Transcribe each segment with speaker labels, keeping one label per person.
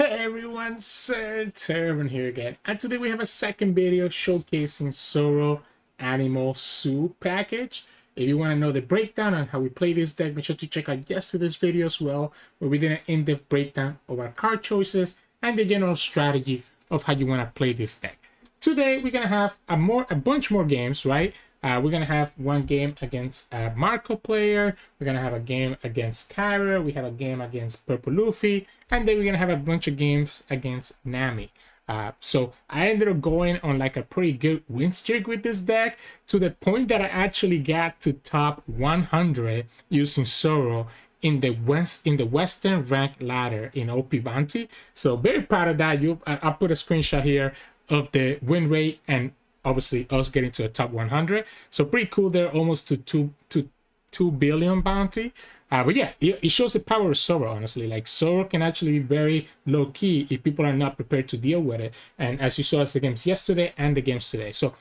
Speaker 1: Hey everyone, Sirturmund here again, and today we have a second video showcasing Zoro Animal Zoo package. If you want to know the breakdown on how we play this deck, make sure to check out yesterday's video as well, where we did an in-depth breakdown of our card choices and the general strategy of how you want to play this deck. Today we're gonna have a bunch more games, right? We're gonna have one game against a Marco player. We're gonna have a game against Kyra. We have a game against Purple Luffy, and then we're gonna have a bunch of games against Nami. So I ended up going on like a pretty good win streak with this deck, to the point that I actually got to top 100 using Zoro in the Western rank ladder in OPBounty. So very proud of that. I'll put a screenshot here of the win rate and obviously us getting to the top 100. So pretty cool there, almost to 2 billion bounty. But yeah, it shows the power of Zoro, honestly. Like, Zoro can actually be very low-key if people are not prepared to deal with it. And as you saw, it's the games yesterday and the games today. So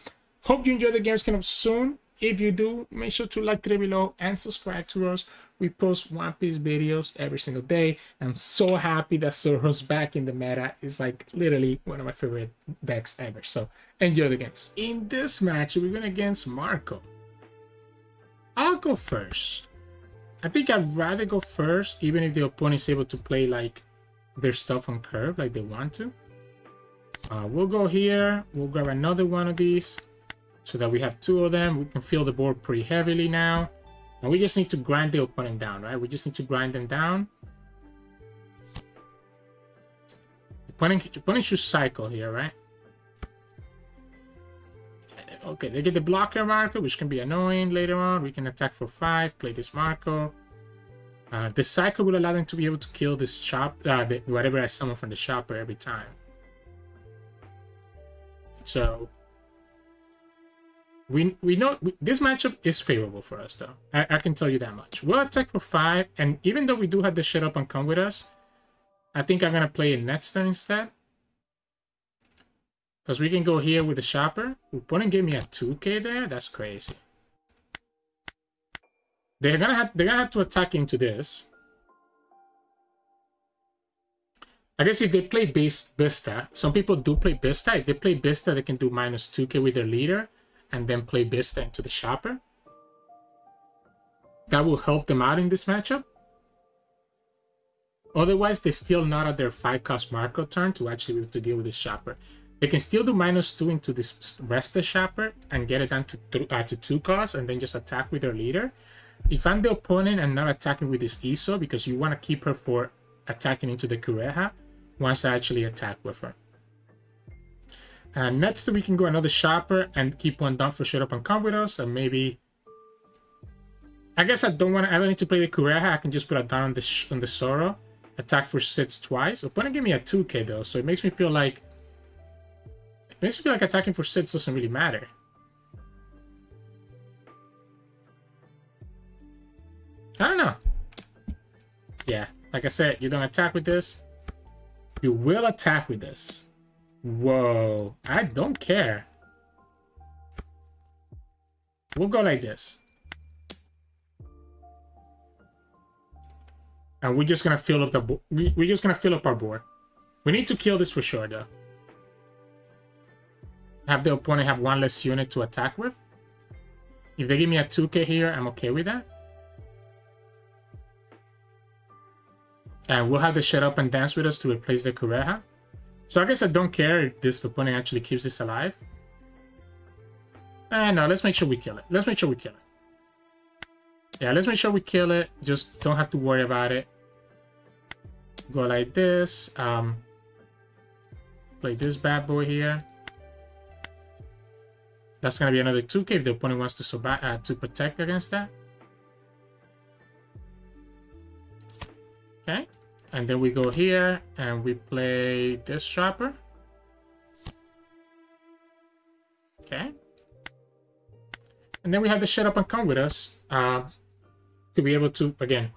Speaker 1: hope you enjoy the games coming up soon. If you do, make sure to like it below and subscribe to us. We post One Piece videos every single day. I'm so happy that Zoro's back in the meta. It's like literally one of my favorite decks ever. So enjoy the games. In this match, we're going against Marco. I'll go first. I think I'd rather go first, even if the opponent is able to play like their stuff on curve like they want to. We'll go here. We'll grab another one of these so that we have two of them. We can fill the board pretty heavily now. And we just need to grind the opponent down, right? We just need to grind them down. The opponent should cycle here, right? Okay, they get the blocker Marco, which can be annoying later on. We can attack for 5, play this Marco. The cycle will allow them to be able to kill this whatever I summon from the shopper every time. So we know this matchup is favorable for us, though. I can tell you that much. We'll attack for 5, and even though we do have the shut up and come with us, I think I'm gonna play it next turn instead. Because we can go here with the shopper. Opponent gave me a 2k there. That's crazy. They're gonna have to attack into this. I guess if they play Bista, some people do play Bista. If they play Bista, they can do minus 2k with their leader and then play Bista into the shopper. That will help them out in this matchup. Otherwise, they're still not at their 5-cost Marco turn to actually be able to deal with this shopper. They can still do minus 2 into this rest of shopper and get it down to 2 costs and then just attack with their leader. If I'm the opponent and not attacking with this Iso, because you want to keep her for attacking into the Kureha once I actually attack with her. Next, we can go another shopper and keep one down for shut up and come with us, and maybe. I guess I don't need to play the Kureha. I can just put a down on the Zoro, attack for 6 twice. Opponent gave me a 2k though, so it makes me feel like. It makes me feel like attacking for 6 doesn't really matter. I don't know. Yeah, like I said, you don't attack with this. You will attack with this. Whoa, I don't care. We'll go like this. And we're just gonna fill up the we're just gonna fill up our board. We need to kill this for sure though. Have the opponent have 1 less unit to attack with. If they give me a 2k here, I'm okay with that. And we'll have the shut up and dance with us to replace the Kureha. So I guess I don't care if this opponent actually keeps this alive. No, let's make sure we kill it. Let's make sure we kill it. Yeah, let's make sure we kill it. Just don't have to worry about it. Go like this. Play this bad boy here. That's going to be another 2k if the opponent wants to protect against that. Okay. And then we go here and we play this shopper. Okay. And then we have the shut up and come with us to be able to, again,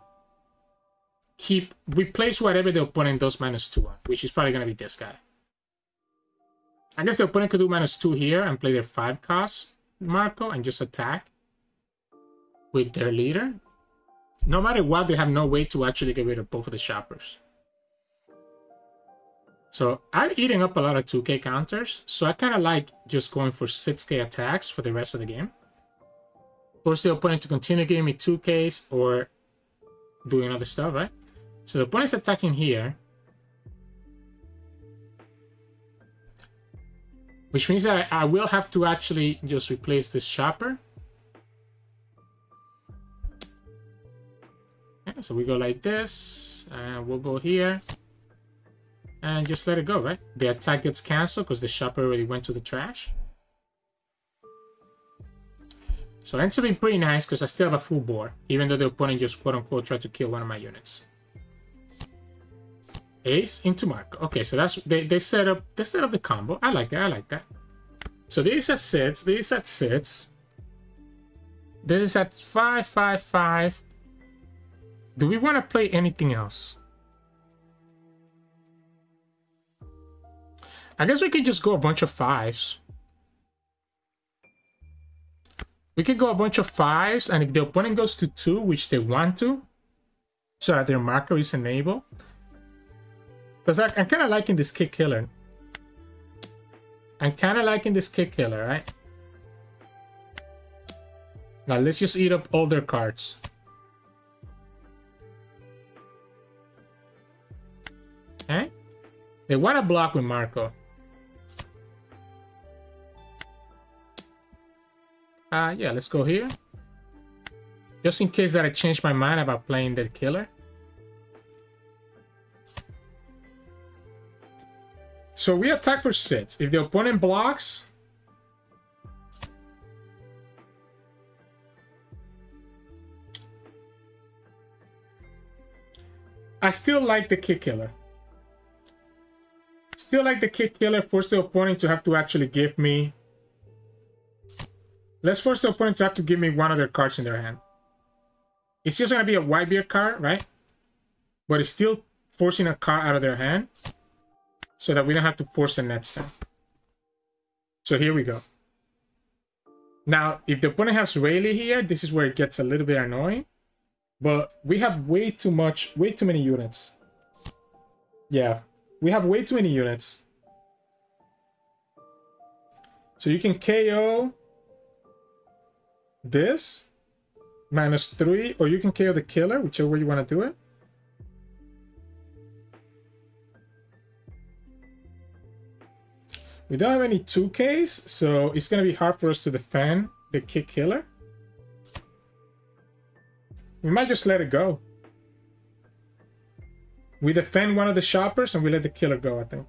Speaker 1: replace whatever the opponent does minus 2 on, which is probably going to be this guy. I guess the opponent could do minus 2 here and play their 5-cost Marco and just attack with their leader. No matter what, they have no way to actually get rid of both of the shoppers. So I'm eating up a lot of 2k counters, so I kind of like just going for 6k attacks for the rest of the game. Force the opponent to continue giving me 2ks or doing other stuff, right? So the opponent's attacking here, which means that I will have to actually just replace this shopper. Okay, so we go like this, and we'll go here. And just let it go, right? The attack gets cancelled because the shopper already went to the trash. So it ends up being pretty nice because I still have a full board, even though the opponent just quote-unquote tried to kill one of my units. Ace into Marco. Okay, so that's they set up the combo. I like that. I like that. So this at 6. This at 6. This is at 5, 5, 5. Do we want to play anything else? I guess we could just go a bunch of 5s. We could go a bunch of 5s, and if the opponent goes to 2, which they want to, so that their marker is enabled. Because I'm kind of liking this kick killer. I'm kind of liking this kick killer, right? Now let's just eat up all their cards. Okay? They want to block with Marco. Yeah, let's go here. Just in case that I change my mind about playing that killer. So we attack for 6. If the opponent blocks, I still like the kick killer. Still like the kick killer. Force the opponent to have to actually give me... Let's force the opponent to have to give me one of their cards in their hand. It's just going to be a Whitebeard card, right? But it's still forcing a card out of their hand so that we don't have to force it next time. So here we go. Now, if the opponent has Rayleigh here, this is where it gets a little bit annoying. But we have way too many units. Yeah, we have way too many units. So you can KO... this -3, or you can KO the killer, whichever way you want to do it. We don't have any 2Ks, so it's going to be hard for us to defend the kick killer. We might just let it go. We defend one of the shoppers and we let the killer go, I think.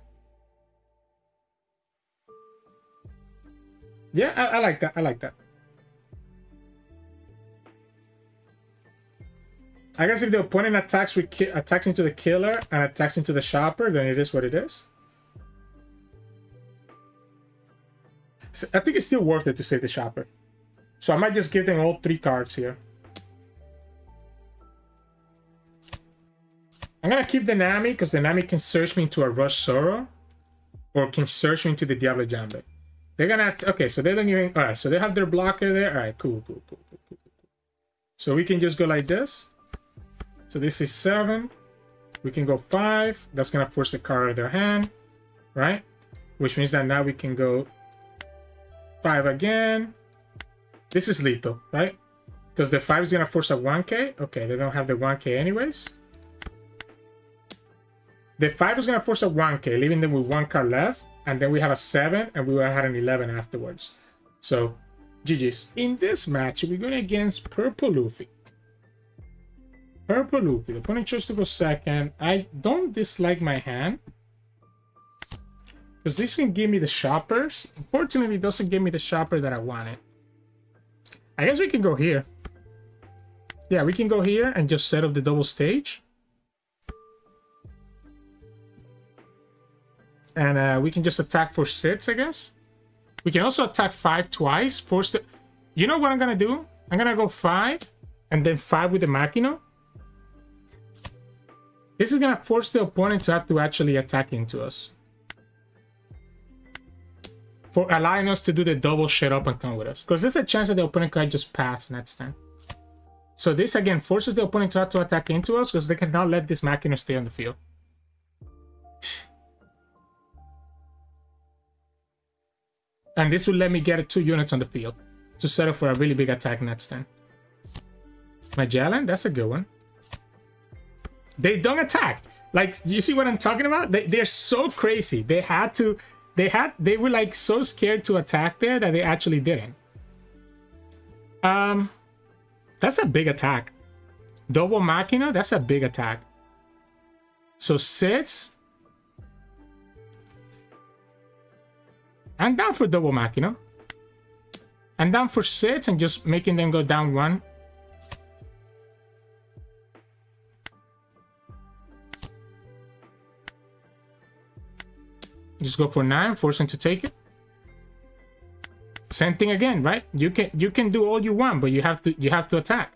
Speaker 1: Yeah, I like that. I like that. I guess if the opponent attacks into the killer and attacks into the shopper, then it is what it is. So I think it's still worth it to save the shopper. So I might just give them all 3 cards here. I'm gonna keep the Nami because the Nami can search me into a Red Zoro, or can search me into the Diable Jambre. They're gonna okay, so they don't even alright, so they have their blocker there. Alright, cool. So we can just go like this. So this is 7. We can go 5. That's going to force the card out of their hand, right? Which means that now we can go 5 again. This is lethal, right? Because the 5 is going to force a 1k. Okay, they don't have the 1k anyways. The 5 is going to force a 1k, leaving them with 1 card left. And then we have a 7, and we will have an 11 afterwards. So, GG's. In this match, we're going against Purple Luffy. Purple Luffy. The opponent chose to go second. I don't dislike my hand, because this can give me the shoppers. Unfortunately, it doesn't give me the shopper that I wanted. I guess we can go here. Yeah, we can go here and just set up the double stage. And we can just attack for 6, I guess. We can also attack 5 twice. Force the... You know what I'm going to do? I'm going to go 5 and then 5 with the Makino. This is going to force the opponent to have to actually attack into us, for allowing us to do the double shit up and come with us. Because there's a chance that the opponent could just pass next time. So this again forces the opponent to have to attack into us, because they cannot let this Makino stay on the field. And this will let me get 2 units on the field to set up for a really big attack next turn. Magellan, that's a good one. They don't attack. Like, you see what I'm talking about? They're so crazy. They were like so scared to attack there that they actually didn't. That's a big attack. Double Makino, that's a big attack. So 6. I'm down for double Makino. I'm down for 6 and just making them go down 1. Just go for 9, force him to take it. Same thing again, right? You can do all you want, but you have to attack.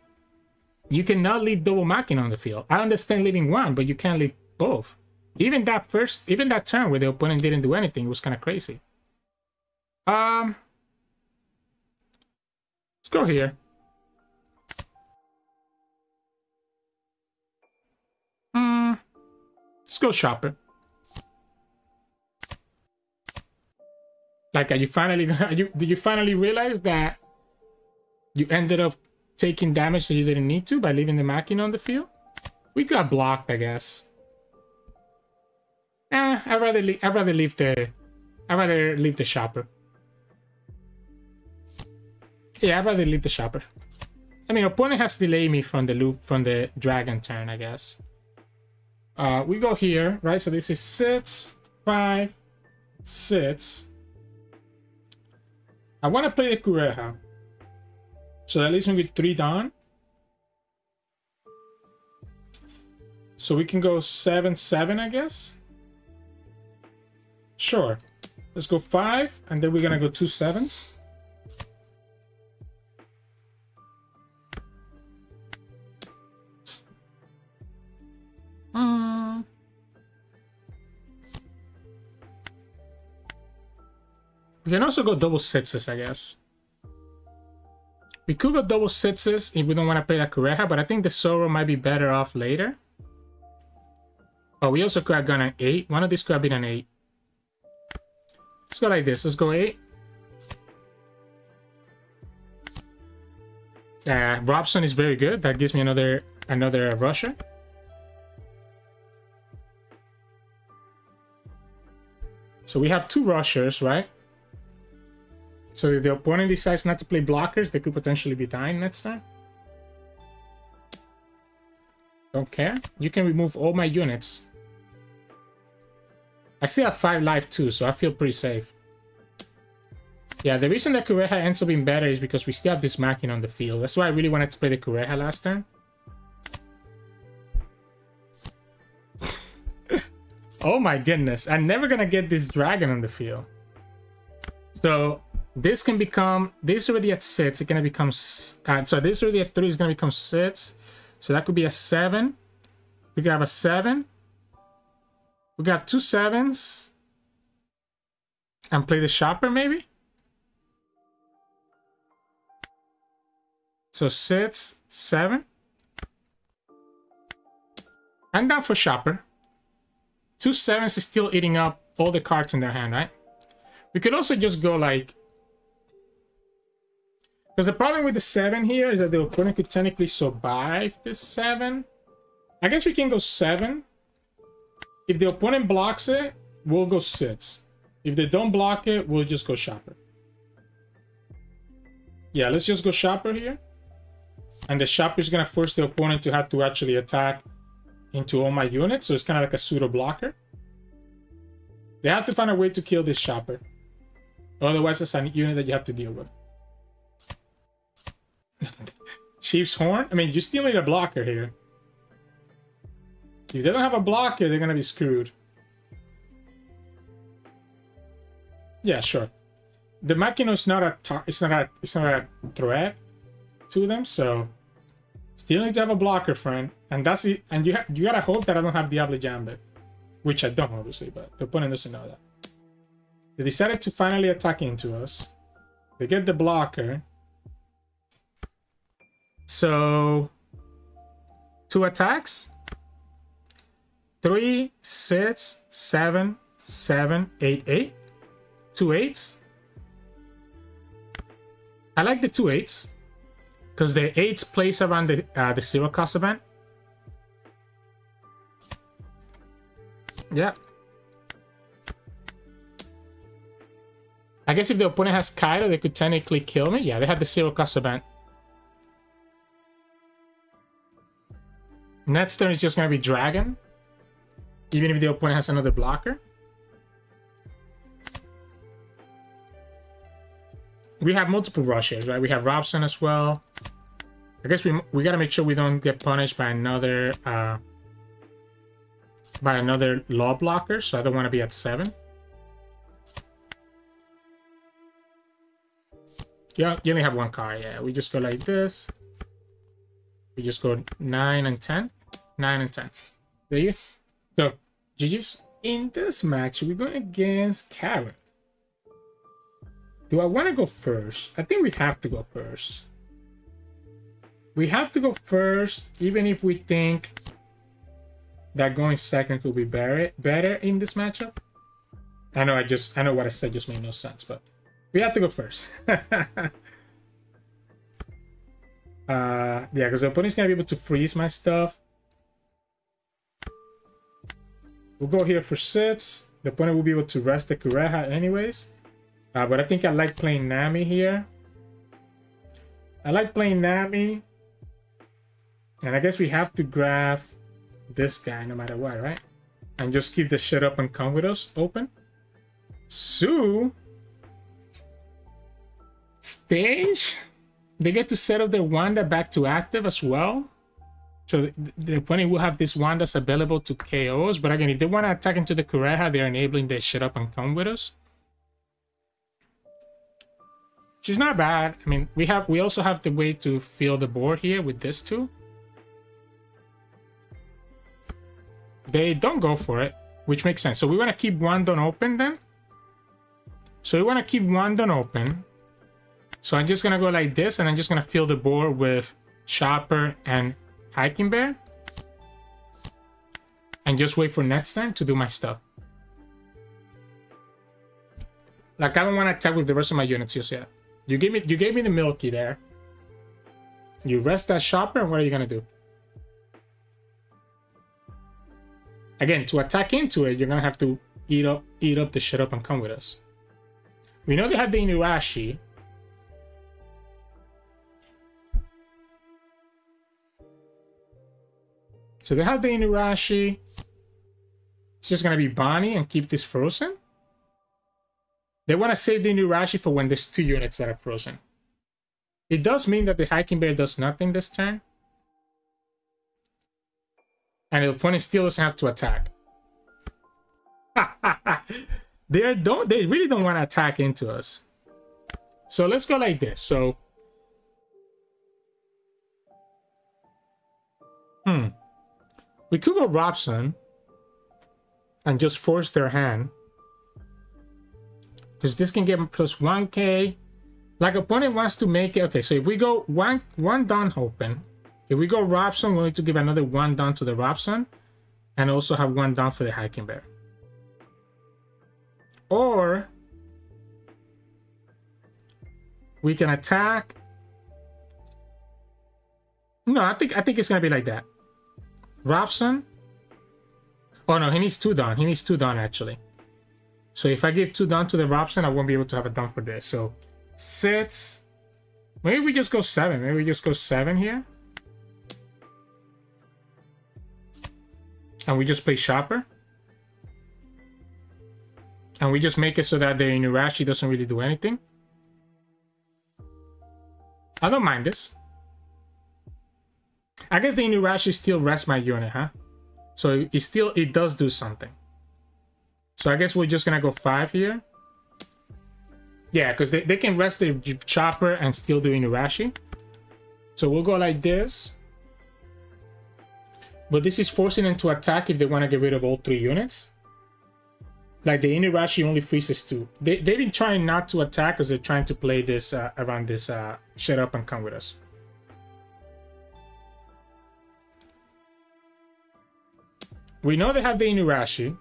Speaker 1: You cannot leave double Makino on the field. I understand leaving 1, but you can't leave both. Even that turn where the opponent didn't do anything was kind of crazy. Let's go here. Let's go shopper. Like, did you finally realize that you ended up taking damage that you didn't need to by leaving the Makino on the field? We got blocked, I guess. I'd rather leave the shopper. Yeah, I'd rather leave the shopper. I mean, opponent has delayed me from the dragon turn, I guess. We go here, right? So this is 6, 5, 6. I want to play the Kureha. So that leaves me with 3 down. So we can go 7, 7, I guess. Sure. Let's go 5, and then we're gonna go 2 7s. We can also go double 6s, I guess. We could go double 6s if we don't want to play that Kureha, but I think the Zoro might be better off later. Oh, we also could have gone an 8. One of these could have been an 8. Let's go like this. Let's go 8. Robson is very good. That gives me another rusher. So we have 2 rushers, right? So if the opponent decides not to play blockers, they could potentially be dying next time. Don't care. You can remove all my units. I still have 5 life too, so I feel pretty safe. Yeah, the reason that Kureha ends up being better is because we still have this Makino on the field. That's why I really wanted to play the Kureha last turn. Oh my goodness. I'm never gonna get this dragon on the field. So this can become... This is already at 6. It's gonna become... so this is already at 3. It's gonna become 6. So that could be a 7. We could have a 7. We got 2 7s. And play the shopper maybe? So 6, 7. I'm down for shopper. 2 7s is still eating up all the cards in their hand, right? We could also just go like... Because the problem with the 7 here is that the opponent could technically survive this 7. I guess we can go 7. If the opponent blocks it, we'll go 6. If they don't block it, we'll just go shopper. Yeah, let's just go shopper here. And the shopper is going to force the opponent to have to actually attack into all my units. So it's kind of like a pseudo blocker. They have to find a way to kill this shopper. Otherwise, it's a unit that you have to deal with. Sheep's Horn? I mean, you still need a blocker here. If they don't have a blocker, they're gonna be screwed. Yeah, sure. The Makino is not a threat to them, so still need to have a blocker, friend. And that's it. And you gotta hope that I don't have Diable Jambre, which I don't, obviously, but the opponent doesn't know that. They decided to finally attack into us. They get the blocker. So 2 attacks. 3, 6, 7, 7, 8, 8. 2 8s. I like the 2 8s because the 8s place around the 0 cost event. Yeah. I guess if the opponent has Kaido, they could technically kill me. Yeah, they have the 0 cost event. Next turn is just going to be Dragon. Even if the opponent has another blocker. We have multiple rushes, right? We have Robson as well. I guess we got to make sure we don't get punished by another law blocker. So I don't want to be at 7. Yeah, you only have 1 card. Yeah, we just go like this. We just go 9 and 10. 9 and 10. There you go. So, GG's. In this match, we're going against Karen. Do I want to go first? I think we have to go first. We have to go first, even if we think that going second could be better in this matchup. I know what I said just made no sense, but we have to go first. Yeah, because the opponent's gonna be able to freeze my stuff. We'll go here for 6. The opponent will be able to rest the Kureha anyways. But I think I like playing Nami here. I like playing Nami. And I guess we have to grab this guy no matter what, right? And just keep the shut up and come with us open. So, stage. They get to set up their Wanda back to active as well. So the opponent will have this Wanda that's available to KOs. But again, if they want to attack into the Kureha, they're enabling the shut up and come with us. Which is not bad. I mean, we also have the way to fill the board here with this too. They don't go for it, which makes sense. So we want to keep one done open then. So we want to keep one done open. So I'm just going to go like this, and I'm just going to fill the board with Chopper and Hiking Bear. And just wait for next time to do my stuff. Like, I don't want to attack with the rest of my units just yet. You gave me the Milky there. You rest that Chopper, and what are you going to do? Again, to attack into it, you're going to have to eat up the shut up and come with us. We know they have the Inurashi. So they have the Inurashi. It's just going to be Bonnie and keep this frozen. They want to save the Inurashi for when there's 2 units that are frozen. It does mean that the Hiking Bear does nothing this turn. And the opponent still doesn't have to attack. They really don't want to attack into us. So let's go like this. So we could go Robson and just force their hand. Because this can get plus 1k. Like, opponent wants to make it. Okay, so if we go one down open. If we go Robson, we need to give another 1 down to the Robson. And also have 1 down for the Hiking Bear. Or we can attack. No, I think it's gonna be like that. Robson. Oh no, he needs 2 down. He needs 2 down actually. So if I give 2 down to the Robson, I won't be able to have a down for this. So 6. Maybe we just go 7. Maybe we just go 7 here. And we just play Chopper. And we just make it so that the Inurashi doesn't really do anything. I don't mind this. I guess the Inurashi still rests my unit, huh? So it does do something. So I guess we're just gonna go 5 here. Yeah, because they can rest the Chopper and still do Inurashi. So we'll go like this. But this is forcing them to attack if they want to get rid of all 3 units. Like, the Inurashi only freezes 2. They've been trying not to attack because they're trying to play this around this shut up and come with us. We know they have the Inurashi.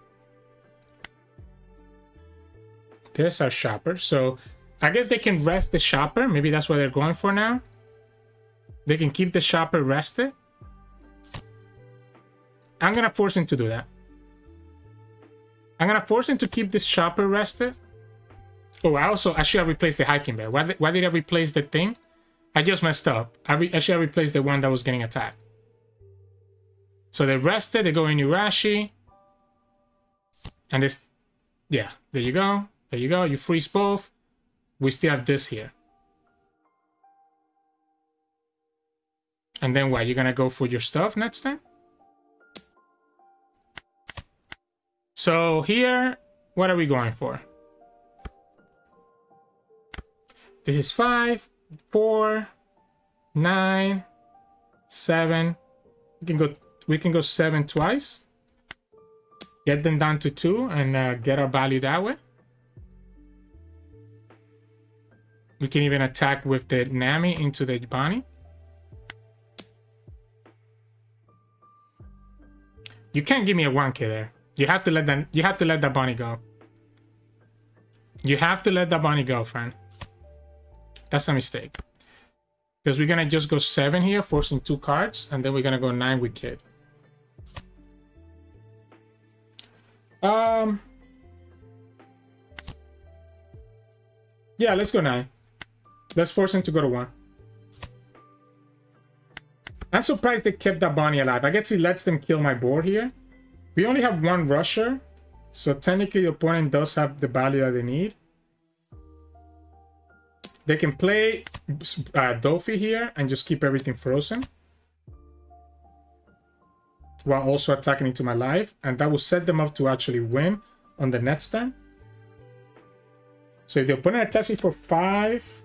Speaker 1: There's our Chopper. So I guess they can rest the shopper. Maybe that's what they're going for now. They can keep the shopper rested. I'm going to force him to do that. I'm going to force him to keep this shopper rested. Oh, I should have replaced the hiking bear. Why did I replace the thing? I just messed up. I should have replaced the one that was getting attacked. So they rested. They go in Urashi. And this... Yeah, there you go. There you go. You freeze both. We still have this here. And then what? You're going to go for your stuff next time? So here, what are we going for? This is 5, 4, 9, 7. We can go 7 twice. Get them down to 2 and get our value that way. We can even attack with the Nami into the Bunny. You can't give me a 1K there. You have to let that bunny go. You have to let that bunny go, friend. That's a mistake. Because we're gonna just go 7 here, forcing 2 cards, and then we're gonna go 9 with Kid. Yeah, let's go 9. Let's force him to go to 1. I'm surprised they kept that bunny alive. I guess he lets them kill my board here. We only have 1 rusher, so technically the opponent does have the value that they need. They can play Dofi here and just keep everything frozen, while also attacking into my life, and that will set them up to actually win on the next turn. So if the opponent attacks me for 5...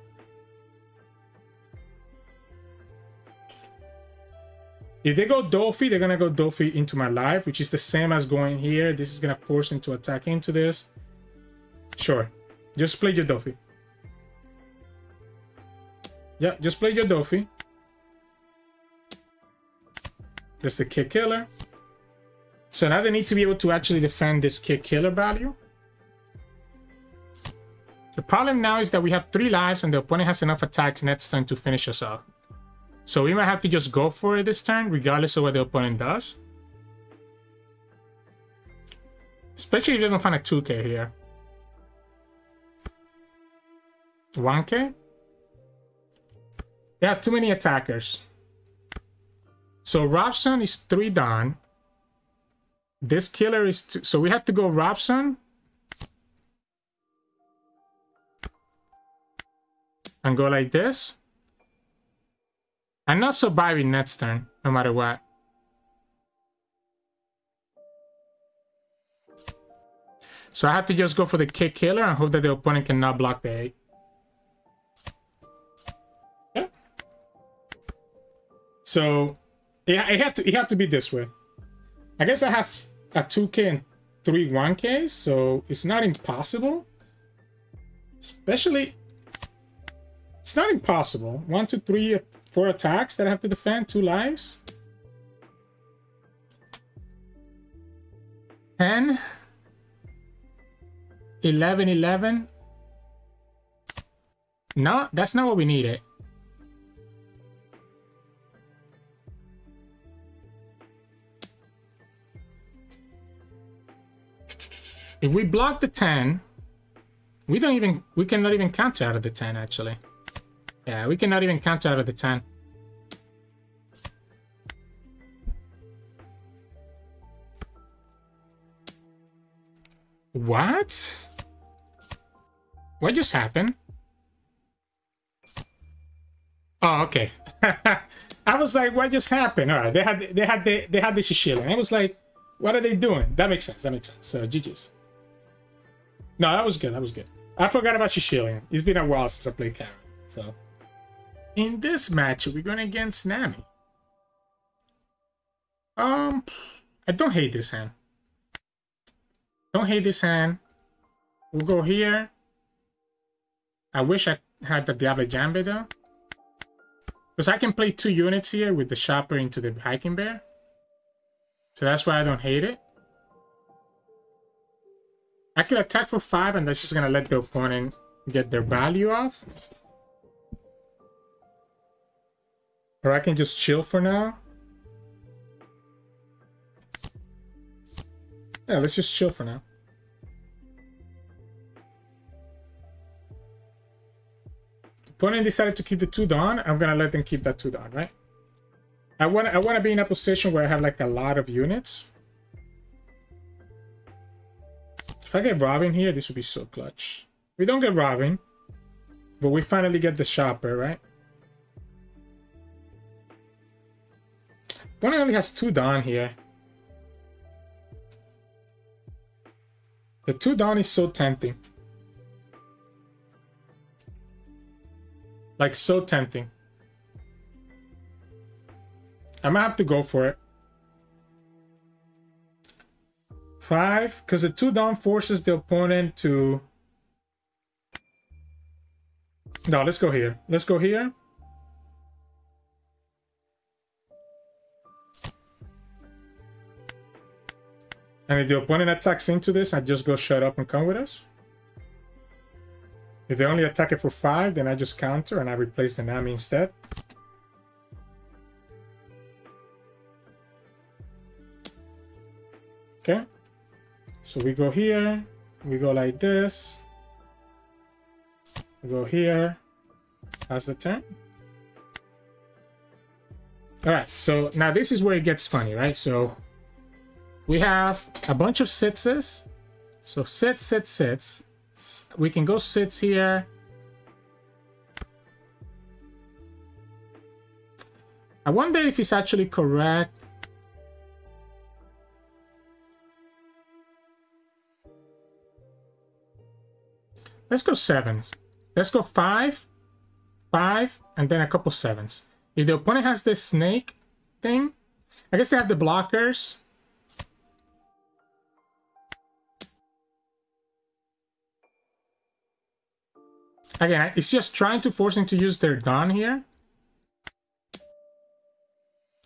Speaker 1: If they go Dofi, they're going to go Dofi into my life, which is the same as going here. This is going to force him to attack into this. Sure. Just play your Dofi. Yeah, just play your Dofi. That's the kick killer. So now they need to be able to actually defend this kick killer value. The problem now is that we have 3 lives and the opponent has enough attacks next turn to finish us off. So we might have to just go for it this turn, regardless of what the opponent does. Especially if they don't find a 2K here. 1K? They have too many attackers. So Robson is 3 down. This killer is 2. So we have to go Robson. And go like this. I'm not surviving next turn, no matter what. So I have to just go for the kick killer and hope that the opponent cannot block the 8. Yeah. So it had to be this way. I guess I have a 2K and 3 1Ks, so it's not impossible. Especially, it's not impossible. 1, 2, 3, 4 attacks that I have to defend, 2 lives. 10, 11, 11. No, that's not what we needed. If we block the 10, we cannot even counter out of the 10 actually. Yeah, we cannot even counter out of the 10. What? What just happened? Oh, okay. I was like, what just happened? All right, they had the Sicilian. I was like, what are they doing? That makes sense. That makes sense. So GG's. No, that was good. That was good. I forgot about Sicilian. It's been a while since I played Karen. So in this match, we're going against Nami. I don't hate this hand. Don't hate this hand. We'll go here. I wish I had the Diable Jambre though. Because I can play 2 units here with the shopper into the hiking bear. So that's why I don't hate it. I could attack for 5 and that's just going to let the opponent get their value off. Or I can just chill for now. Yeah, let's just chill for now. Opponent decided to keep the 2 Dawn. I'm gonna let them keep that 2 Dawn, right? I wanna be in a position where I have like a lot of units. If I get Robin here, this would be so clutch. We don't get Robin, but we finally get the shopper, right? Opponent only has 2 Dawn here. The 2 Dawn is so tempting. Like, so tempting. I might have to go for it. 5, because the 2 Dawn forces the opponent to... No, let's go here. Let's go here. And if the opponent attacks into this, I just go shut up and come with us. If they only attack it for 5, then I just counter and I replace the Nami instead. Okay. So we go here. We go like this. We go here. That's the turn. Alright, so now this is where it gets funny, right? So we have a bunch of sitses. So sits. We can go sits here. I wonder if it's actually correct. Let's go 7s. Let's go 5, 5, and then a couple 7s. If the opponent has this snake thing, I guess they have the blockers. Again, it's just trying to force them to use their Dawn here.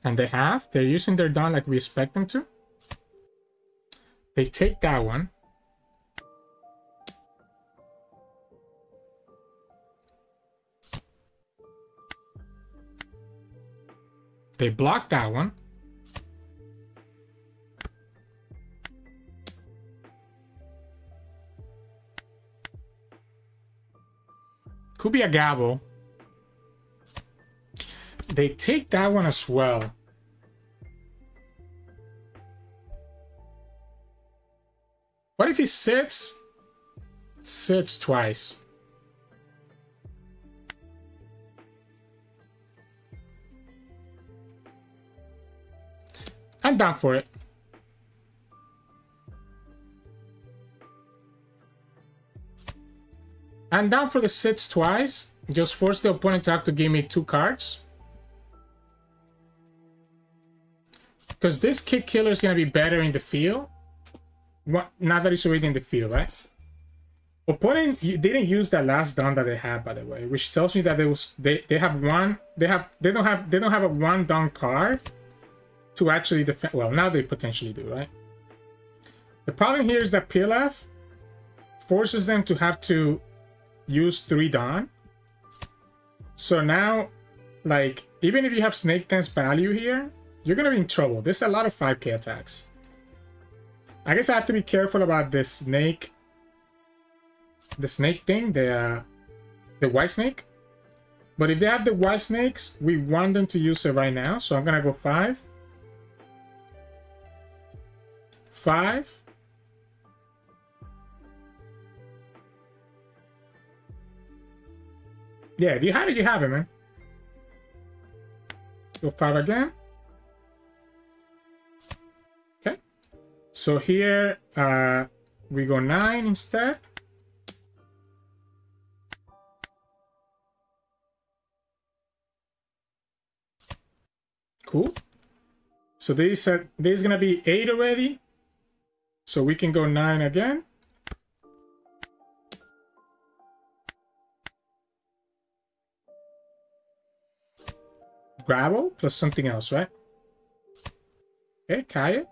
Speaker 1: And they have. They're using their Dawn like we expect them to. They take that one. They block that one. Could be a Gabble. They take that one as well. What if he sits twice? I'm down for it. I'm down for the sits twice. Just force the opponent to have to give me 2 cards. Because this kick killer is going to be better in the field. Now that it's already in the field, right? Opponent didn't use that last Dawn that they had, by the way, which tells me that they don't have a 1 Dawn card to actually defend. Well, now they potentially do, right? The problem here is that PLF forces them to have to use 3 Dawn. So now, like, even if you have Snake Dance value here, you're gonna be in trouble. There's a lot of 5k attacks. I guess I have to be careful about the snake thing, the white snake. But if they have the white snakes, we want them to use it right now. So I'm gonna go 5. 5. Yeah, you have it, man. Go 5 again. Okay. So here, we go 9 instead. Cool. So this is gonna be 8 already. So we can go 9 again. Gravel plus something else, right? Okay, Kaya.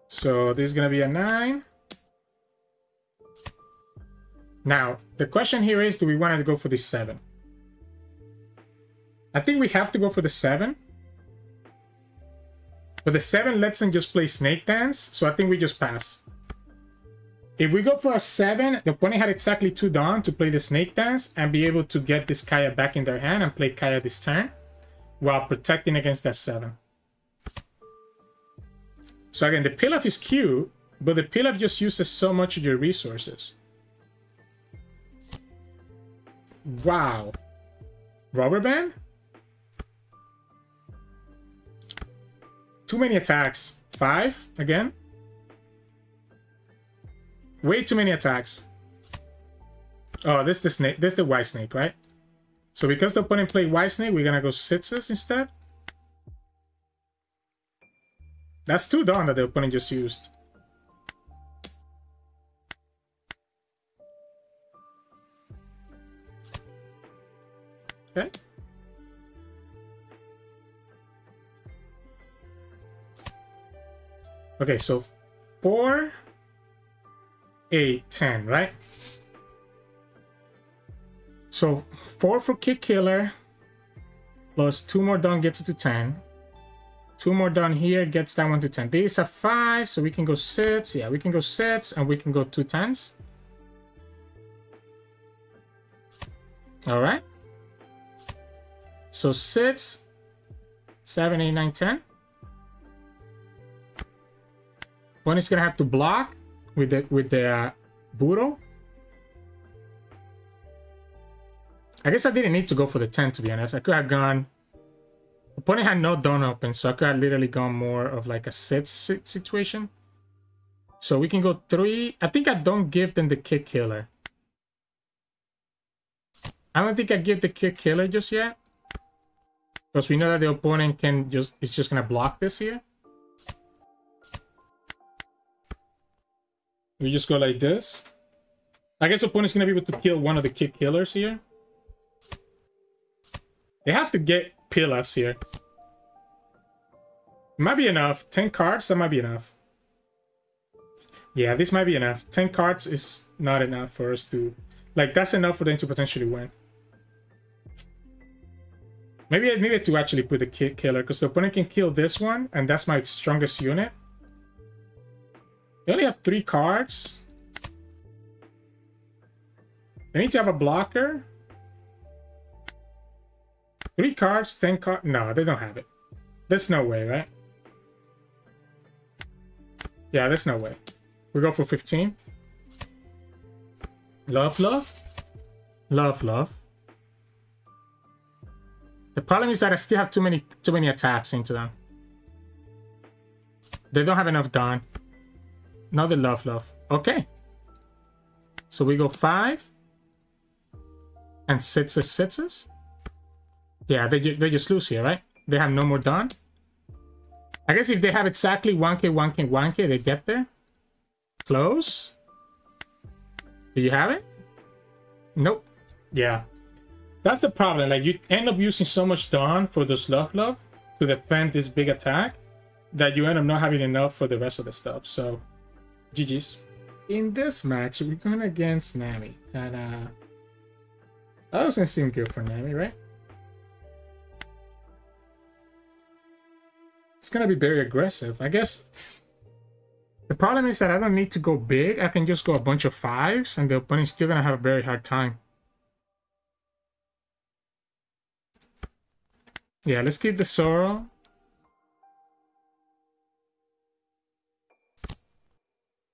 Speaker 1: So this is gonna be a 9. Now, the question here is, do we want to go for the 7? I think we have to go for the 7. But the 7 lets him just play Snake Dance, so I think we just pass. If we go for a 7, the opponent had exactly 2 Dawn to play the Snake Dance and be able to get this Kaya back in their hand and play Kaya this turn while protecting against that 7. So again, the Pilaf is cute, but the Pilaf just uses so much of your resources. Wow. Rubber Band? Too many attacks. 5 again. Way too many attacks. Oh, this is the snake. This is the white snake, right? So because the opponent played white snake, we're gonna go 6s instead. That's 2 Dawn that the opponent just used. Okay. Okay, so 4, 8, 10, right? So 4 for Kick Killer, plus 2 more Dawn gets it to 10. 2 more Dawn here gets that one to 10. These are 5, so we can go 6. Yeah, we can go 6, and we can go 2 10s. All right. So 6, 7, 8, 9, 10. One is gonna have to block with the Buro. I guess I didn't need to go for the 10, to be honest. I could have gone. Opponent had no Dawn open, so I could have literally gone more of like a 6 situation. So we can go 3. I think I don't give them the Kick Killer. I don't think I give the Kick Killer just yet, because we know that the opponent is just gonna block this here. We just go like this. I guess the opponent's gonna be able to kill one of the Kick Killers here. They have to get Pilafs here. Might be enough. 10 cards, that might be enough. Yeah, this might be enough. 10 cards is not enough for us to... Like, that's enough for them to potentially win. Maybe I needed to actually put the Kick Killer, because the opponent can kill this one, and that's my strongest unit. They only have 3 cards. They need to have a blocker. 3 cards, 10 cards. No, they don't have it. There's no way, right? Yeah, there's no way. We go for 15. Love, love. Love, love. The problem is that I still have too many attacks into them. They don't have enough Dawn. Now the love, love. Okay. So we go 5. And 6s, 6s. Yeah, they just lose here, right? They have no more Dawn. I guess if they have exactly 1k, 1k, 1k, they get there. Close. Do you have it? Nope. Yeah. That's the problem. Like, you end up using so much Dawn for those love, love to defend this big attack that you end up not having enough for the rest of the stuff. So, GG's. In this match, we're going against Nami. And, that doesn't seem good for Nami, right? It's gonna be very aggressive. I guess the problem is that I don't need to go big. I can just go a bunch of 5s, and the opponent's still gonna have a very hard time. Yeah, let's keep the Zoro.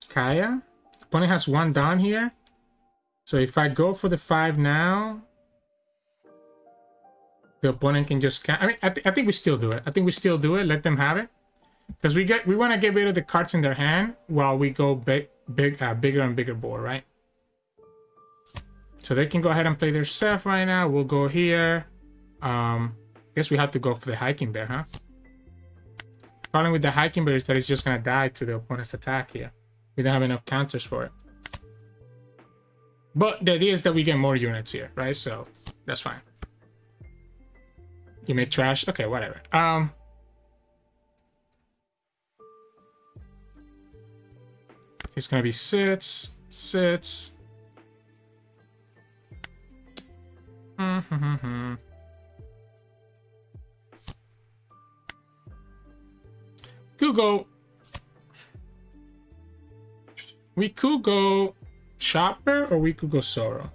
Speaker 1: Kaya. Opponent has 1 Dawn here. So if I go for the 5 now, the opponent can just... I mean, I think we still do it. I think we still do it. Let them have it. Because we want to get rid of the cards in their hand while we go bigger and bigger board, right? So they can go ahead and play their Ceph right now. We'll go here. Guess we have to go for the Hiking Bear, huh? Problem with the Hiking Bear is that it's just going to die to the opponent's attack here. We don't have enough counters for it. But the idea is that we get more units here, right? So that's fine. You made trash? Okay, whatever. It's gonna be sits. Could go. We could go Chopper or we could go Zoro.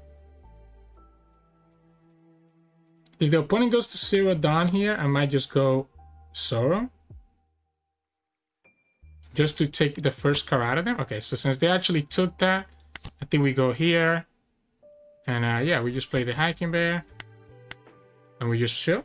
Speaker 1: If the opponent goes to Zero Dawn here, I might just go Zoro. Just to take the first card out of them. Okay, so since they actually took that, I think we go here. And yeah, we just play the Hiking Bear. And we just chill.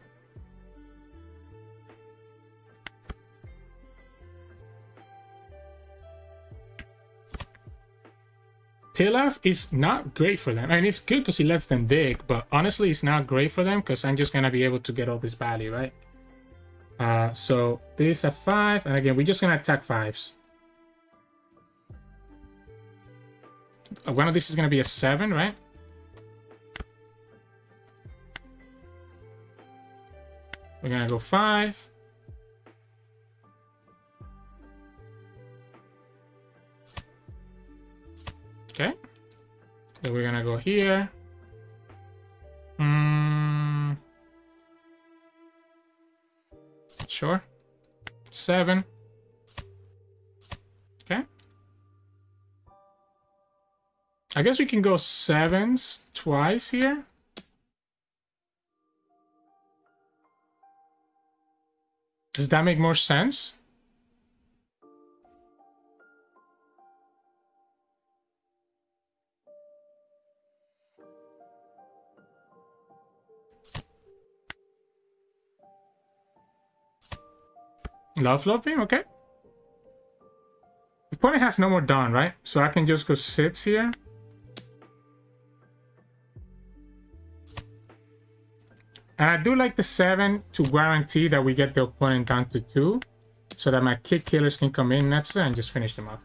Speaker 1: Pilaf is not great for them. I mean, it's good because he lets them dig, but honestly, it's not great for them because I'm just going to be able to get all this value, right? So this is a 5, and again, we're just going to attack 5s. One of these is going to be a 7, right? We're going to go 5. Okay. Then we're gonna go here. Sure. 7. Okay. I guess we can go 7s twice here. Does that make more sense? Love beam, okay. The opponent has no more Dawn, right? So I can just go 6 here. And I do like the 7 to guarantee that we get the opponent down to 2. So that my kick killers can come in next and just finish them off.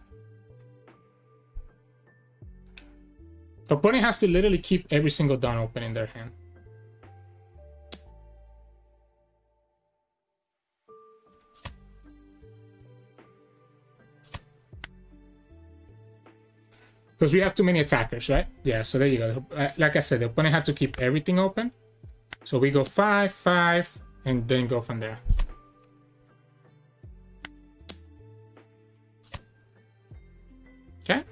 Speaker 1: The opponent has to literally keep every single Dawn open in their hand. Because we have too many attackers, right? Yeah, so there you go. Like I said, the opponent had to keep everything open. So we go 5, 5, and then go from there. Okay.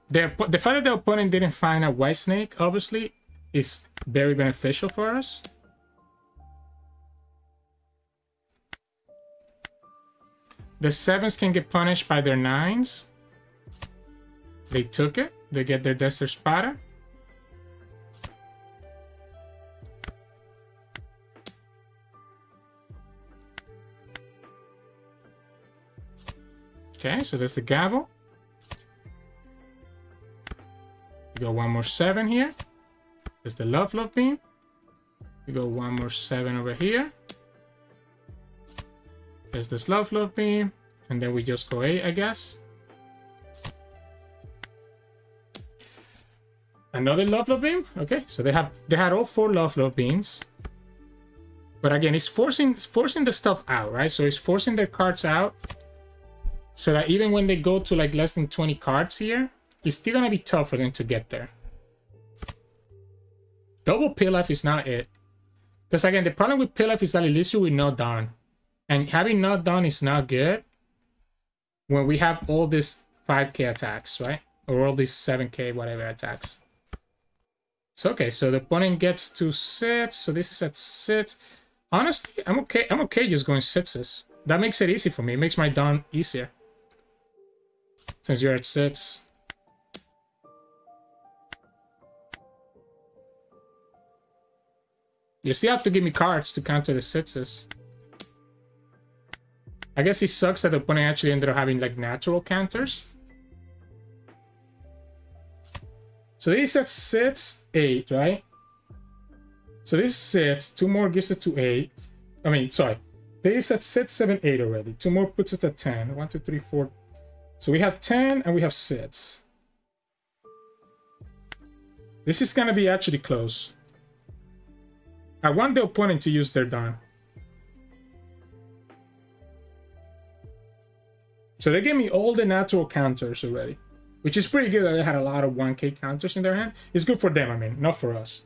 Speaker 1: The fact that the opponent didn't find a White Snake, obviously, is very beneficial for us. The 7s can get punished by their 9s. They took it. They get their Desert Spada. Okay, so that's the Gavel. We go one more 7 here. There's the Love Beam. We go one more 7 over here. There's this Love Beam. And then we just go 8, I guess. Another Love Beam. Okay, so they had all 4 Love Beams. But again, it's forcing the stuff out, right? So it's forcing their cards out. So that even when they go to like less than 20 cards here, it's still gonna be tough for them to get there. Double Pilaf is not it. Because again, the problem with Pilaf is that it leaves you with no Dawn. And having no Dawn is not good when we have all these 5k attacks, right? Or all these 7k whatever attacks. So okay, so the opponent gets to 6, so this is at 6. Honestly, I'm okay just going 6s. That makes it easy for me. It makes my Dawn easier. Since you're at 6. You still have to give me cards to counter the 6s. I guess it sucks that the opponent actually ended up having like natural counters. So this is at 6, 8, right? So this is 6, 2 more gives it to 8. I mean, sorry. This is at 6, 7, 8 already. 2 more puts it at 10. 1, 2, 3, 4. So we have 10 and we have 6. This is gonna be actually close. I want the opponent to use their Dawn. So they gave me all the natural counters already, which is pretty good that they had a lot of 1K counters in their hand. It's good for them, I mean, not for us.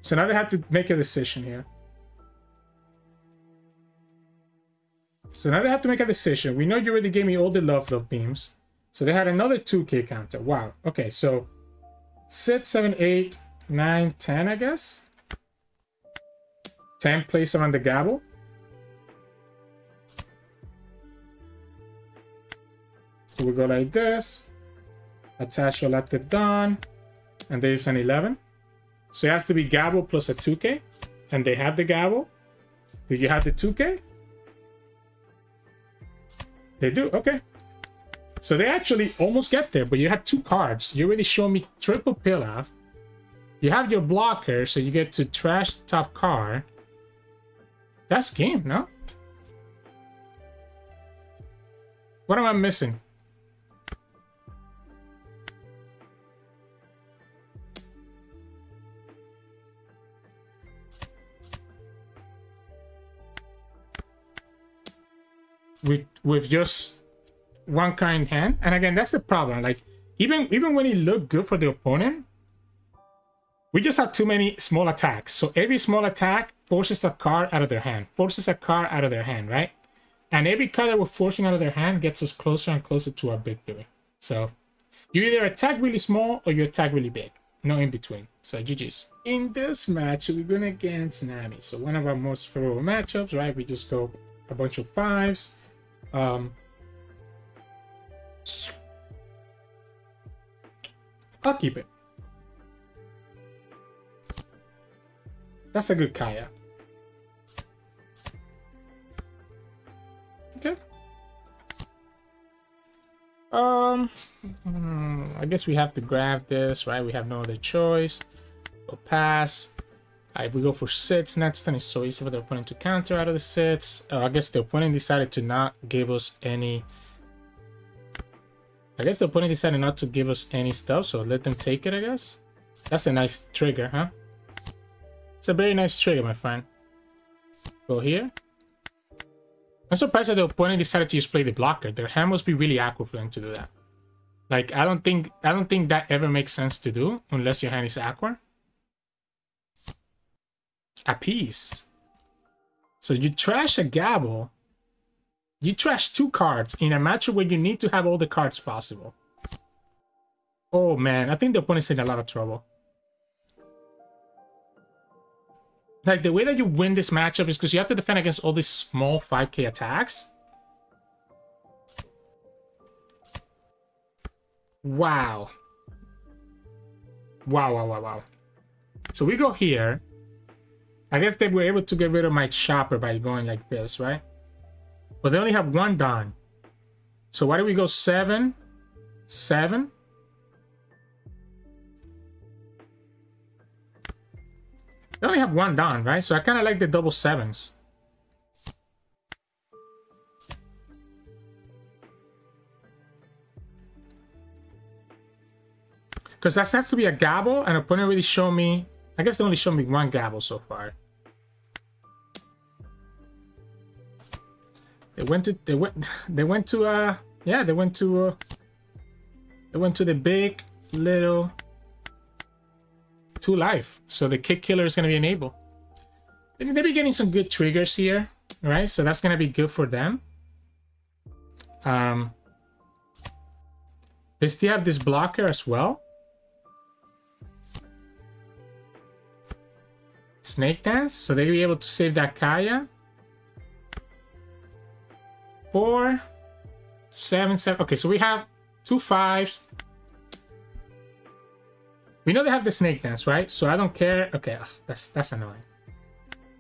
Speaker 1: So now they have to make a decision here. So now they have to make a decision. We know you already gave me all the love beams. So they had another 2K counter. Wow. Okay, so 6, 7, 8, 9, 10, I guess. 10 place around the gabble. So we go like this. Attach your active Dawn. And there's an 11. So it has to be gabble plus a 2K. And they have the gabble. Do you have the 2K? They do, okay. So they actually almost get there, but you have 2 cards. You already showed me triple Pilaf. You have your blocker, so you get to trash the top card. That's game, no? What am I missing? With just 1 card in hand. And again, that's the problem. Like, even when it looked good for the opponent, we just have too many small attacks. So every small attack forces a card out of their hand. Forces a card out of their hand, right? And every card that we're forcing out of their hand gets us closer and closer to our victory. So you either attack really small or you attack really big. No in between. So GG's. In this match, we're going against Nami. So one of our most favorable matchups, right? We just go a bunch of 5s. I'll keep it. That's a good Kaya. Okay. I guess we have to grab this, right? We have no other choice. We'll pass. If we go for 6 next turn, it's so easy for the opponent to counter out of the 6. I guess the opponent decided to not give us any... I guess the opponent decided not to give us any stuff, so let them take it, I guess. That's a nice trigger, huh? It's a very nice trigger, my friend. Go here. I'm surprised that the opponent decided to just play the blocker. Their hand must be really Aggro for them to do that. Like, I don't think that ever makes sense to do unless your hand is Aggro. A piece. So you trash a gabble. You trash 2 cards in a matchup where you need to have all the cards possible. Oh man, I think the opponent's in a lot of trouble. Like, the way that you win this matchup is because you have to defend against all these small 5K attacks. Wow. Wow. So we go here. I guess they were able to get rid of my chopper by going like this, right? But they only have 1 Dawn. So why do we go 7? 7? They only have 1 Dawn, right? So I kind of like the double 7s. Because that has to be a gabble, and opponent really showed me... I guess they only showed me 1 gabble so far. They went to the big little 2 life. So the kick killer is gonna be enabled. They'll be getting some good triggers here, right? So that's gonna be good for them. They still have this blocker as well. Snake Dance, so they'll be able to save that Kaya. 4, 7, 7. Okay, so we have 2 5s. We know they have the Snake Dance, right? So I don't care. Okay, that's annoying.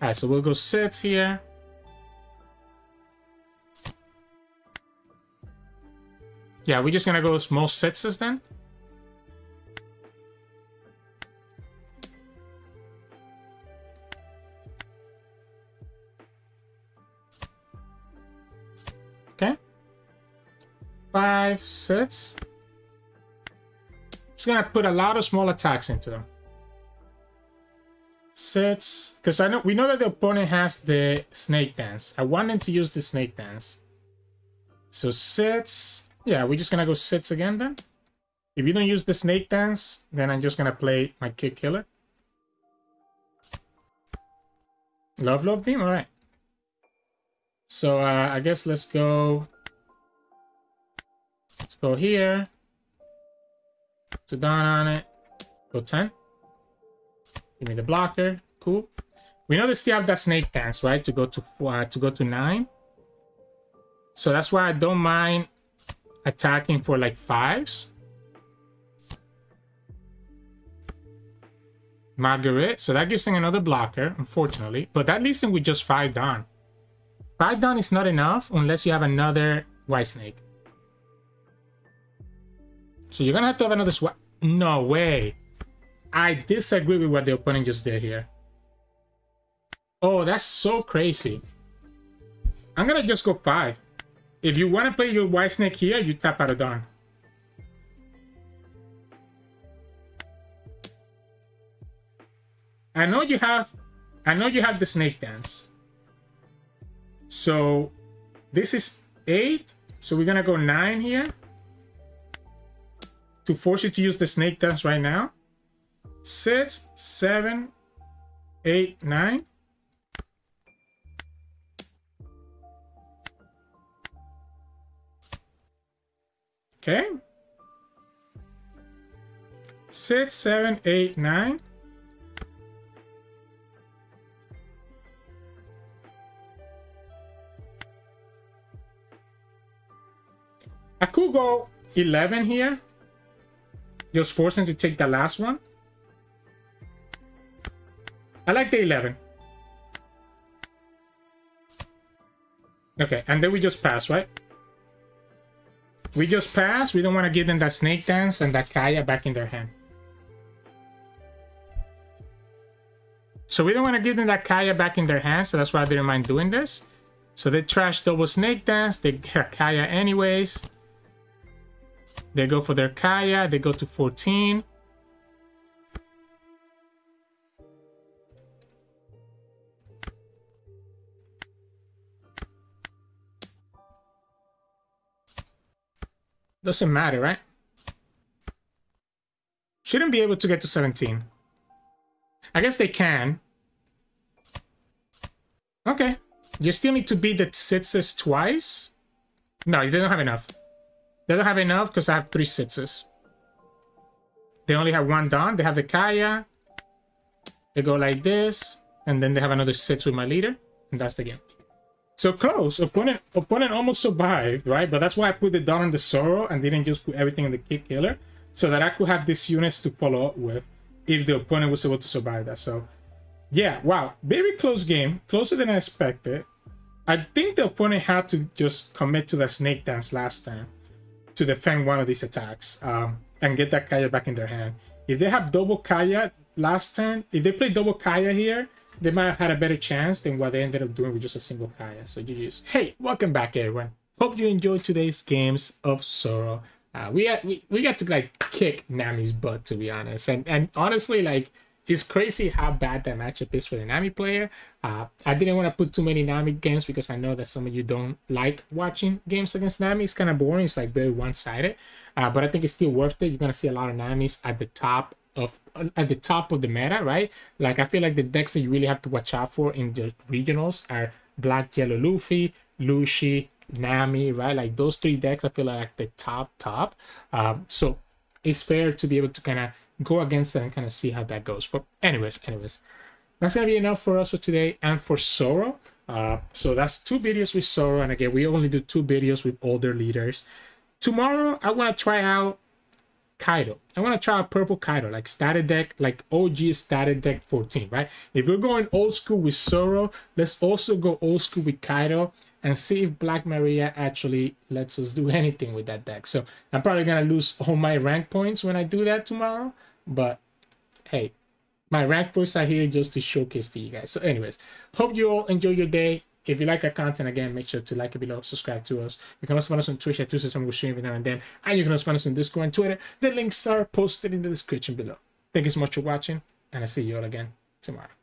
Speaker 1: All right, so we'll go 6 here. Yeah, we're just gonna go most 6s then. Okay. 5, 6. Just gonna put a lot of small attacks into them. 6, because we know that the opponent has the Snake Dance. I want them to use the Snake Dance. So sits. Yeah, we're just gonna go sits again then. If you don't use the snake dance, then I'm just gonna play my kick killer. Love beam, alright. So I guess let's go here. So down on it. Go 10. Give me the blocker. Cool. We know they still have that snake dance, right? To go to 9. So that's why I don't mind attacking for like 5s. Margaret. So that gives him another blocker, unfortunately. But that leaves him with just 5 down. 5 down is not enough unless you have another white snake. So you're gonna have to have another swap. No way. I disagree with what the opponent just did here. Oh, that's so crazy. I'm gonna just go 5. If you want to play your white snake here, you tap out of Dawn. I know you have the snake dance. So this is 8. So we're gonna go 9 here to force you to use the snake dance right now. 6, 7, 8, 9. Okay. 6, 7, 8, 9. I could go 11 here. Just force him to take the last one. I like the 11. Okay, and then we just pass, right? We just pass. We don't want to give them that snake dance and that Kaya back in their hand. So we don't want to give them that Kaya back in their hand, so that's why I didn't mind doing this. So they trash double snake dance. They get Kaya anyways. They go for their Kaya. They go to 14. Doesn't matter, right? Shouldn't be able to get to 17. I guess they can. Okay. You still need to beat the sitses twice. No, they don't have enough. They don't have enough because I have 3 sitses. They only have 1 Dawn. They have the Kaya. They go like this. And then they have another sits with my leader. And that's the game. So close. Opponent almost survived, right? But that's why I put the Dawn on the Zoro and didn't just put everything on the kick killer. So that I could have these units to follow up with if the opponent was able to survive that. So yeah, wow. Very close game. Closer than I expected. I think the opponent had to just commit to the snake dance last time to defend one of these attacks and get that Kaya back in their hand. If they have double Kaya last turn, if they play double Kaya here, they might have had a better chance than what they ended up doing with just a single Kaya. So GG's. Hey, welcome back everyone. Hope you enjoyed today's games of Zoro. We got to like kick Nami's butt, to be honest. And honestly, like, it's crazy how bad that matchup is for the Nami player. I didn't want to put too many Nami games because I know that some of you don't like watching games against Nami. It's kind of boring. It's like very one-sided. But I think it's still worth it. You're gonna see a lot of Namis at the top of the meta, right? Like, I feel like the decks that you really have to watch out for in the regionals are Black Yellow Luffy, Lucy, Nami, right? Like those 3 decks I feel like the top. So it's fair to be able to kind of go against that and kind of see how that goes. But anyways, that's gonna be enough for us for today and for Zoro. So that's 2 videos with Zoro, and again, we only do 2 videos with older leaders. Tomorrow I want to try out Kaido. I want to try out Purple Kaido, like starter deck, like OG starter deck 14, right? If we're going old school with Zoro, let's also go old school with Kaido and see if Black Maria actually lets us do anything with that deck. So I'm probably gonna lose all my rank points when I do that tomorrow, but hey, my rank points are here just to showcase to you guys. So anyways, hope you all enjoy your day. If you like our content, again, make sure to like it below, subscribe to us. You can also find us on Twitch at Sirturmund. We stream every now and then. And you can also find us on Discord and Twitter. The links are posted in the description below. Thank you so much for watching, and I'll see you all again tomorrow.